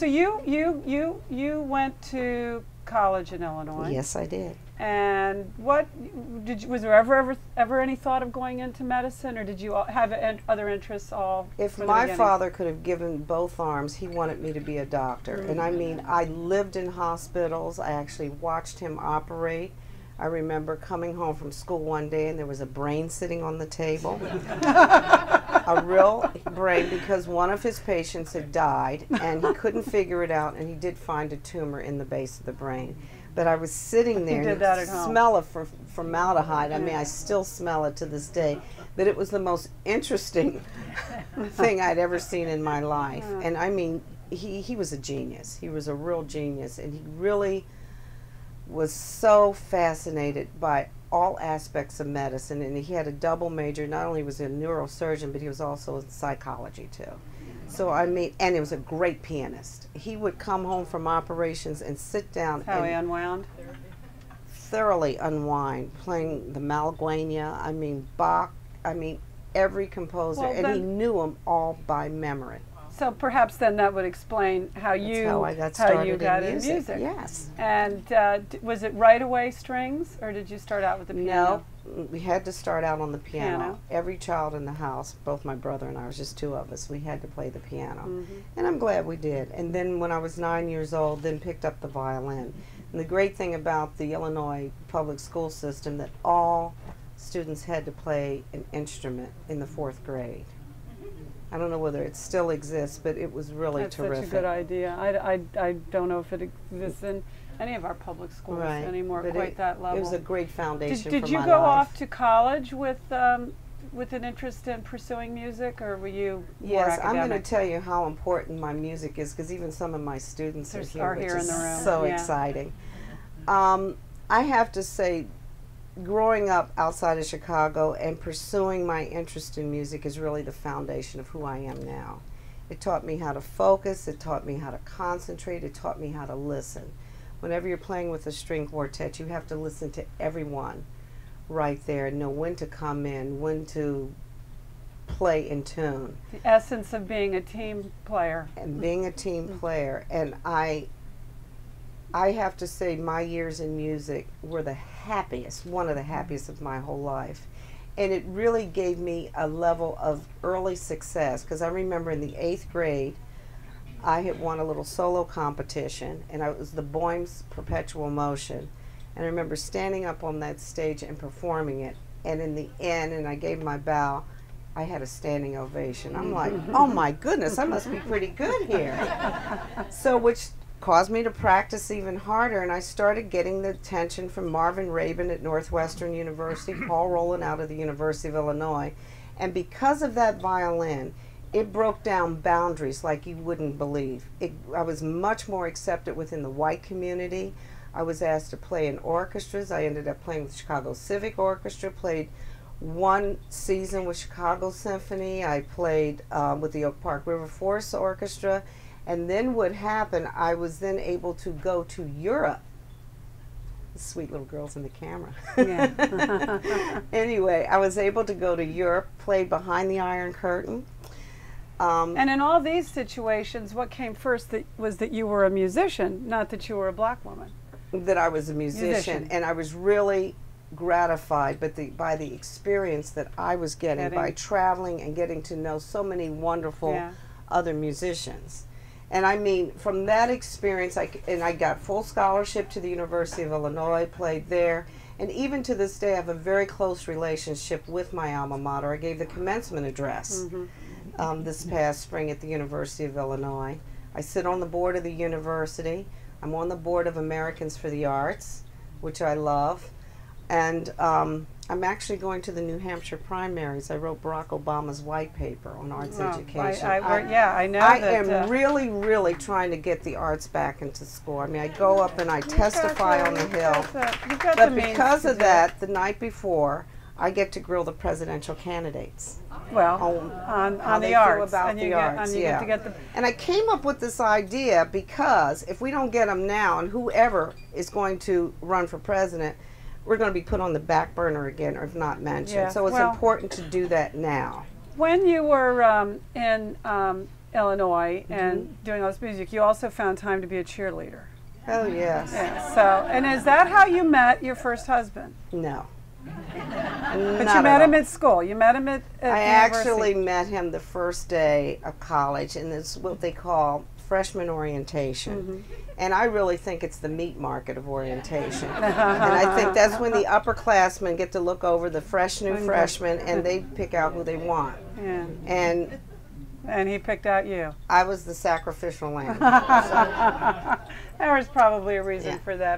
So you went to college in Illinois. Yes, I did. And what was there ever any thought of going into medicine, or did you have other interests all? If my father could have given both arms, he wanted me to be a doctor. And I mean, I lived in hospitals. I actually watched him operate. I remember coming home from school one day and there was a brain sitting on the table. A real brain, because one of his patients had died and he couldn't figure it out, and he did find a tumor in the base of the brain. But I was sitting there and the smell of formaldehyde, I mean, I still smell it to this day. But it was the most interesting thing I'd ever seen in my life. And I mean, he was a genius. He was a real genius, and he really was so fascinated by all aspects of medicine, and he had a double major. Not only was he a neurosurgeon, but he was also in psychology too. So I mean, and he was a great pianist. He would come home from operations and sit down and he unwound? Thoroughly unwind, playing the Malagueña, I mean Bach, I mean every composer, and he knew them all by memory. So perhaps then that would explain how you got in music. Yes. And was it right away strings, or did you start out with the piano? No, we had to start out on the piano. Every child in the house, both my brother and I, was just two of us, we had to play the piano. And I'm glad we did. And then when I was 9 years old, then picked up the violin. And the great thing about the Illinois public school system, that all students had to play an instrument in the 4th grade. I don't know whether it still exists, but it was really terrific. That's such a good idea. I don't know if it exists in any of our public schools anymore, but quite that level. It was a great foundation for my life. Did you go off to college with an interest in pursuing music, or were you more academic? I'm going to tell you how important my music is, because even some of my students are here, which is so exciting. I have to say, growing up outside of Chicago and pursuing my interest in music is really the foundation of who I am now. It taught me how to focus, it taught me how to concentrate, it taught me how to listen. Whenever you're playing with a string quartet, you have to listen to everyone right there and know when to come in, when to play in tune. The essence of being a team player. And being a team player. And I have to say, my years in music were the happiest, one of the happiest of my whole life. And it really gave me a level of early success, because I remember in the 8th grade, I had won a little solo competition, and it was the Boehm's Perpetual Motion. And I remember standing up on that stage and performing it, and in the end, and I gave my bow, I had a standing ovation. I'm like, oh my goodness, I must be pretty good here. So, which caused me to practice even harder, and I started getting the attention from Marvin Rabin at Northwestern University, Paul Rowland out of the University of Illinois, and because of that violin, it broke down boundaries like you wouldn't believe. I was much more accepted within the white community. I was asked to play in orchestras. I ended up playing with Chicago Civic Orchestra, played one season with Chicago Symphony. I played with the Oak Park River Forest Orchestra. And then what happened, I was then able to go to Europe. Sweet little girls in the camera. Yeah. Anyway, I was able to go to Europe, play behind the Iron Curtain. And in all these situations, what came first was that you were a musician, not that you were a black woman. That I was a musician. And I was really gratified by the experience that I was getting by traveling and getting to know so many wonderful other musicians. And I mean, from that experience, I got full scholarship to the University of Illinois, played there, and even to this day I have a very close relationship with my alma mater. I gave the commencement address this past spring at the University of Illinois. I sit on the board of the university. I'm on the board of Americans for the Arts, which I love, and I'm actually going to the New Hampshire primaries. I wrote Barack Obama's white paper on arts education. I know I am really, really trying to get the arts back into school. I mean, I go up and I testify on the Hill. But because of that, the night before, I get to grill the presidential candidates. Well, on the arts. About the arts, And I came up with this idea because if we don't get them now, and whoever is going to run for president, we're going to be put on the back burner again, or if not mentioned. So it's important to do that now. When you were Illinois and doing all this music, you also found time to be a cheerleader. Oh, yes. Yeah. So, and is that how you met your first husband? No. But you met him at school. You met him at I university. actually met him the first day of college, and it's what they call freshman orientation. And I really think it's the meat market of orientation. And I think that's when the upperclassmen get to look over the fresh new freshmen, and they pick out who they want. Yeah. And he picked out you. I was the sacrificial lamb. There was probably a reason for that.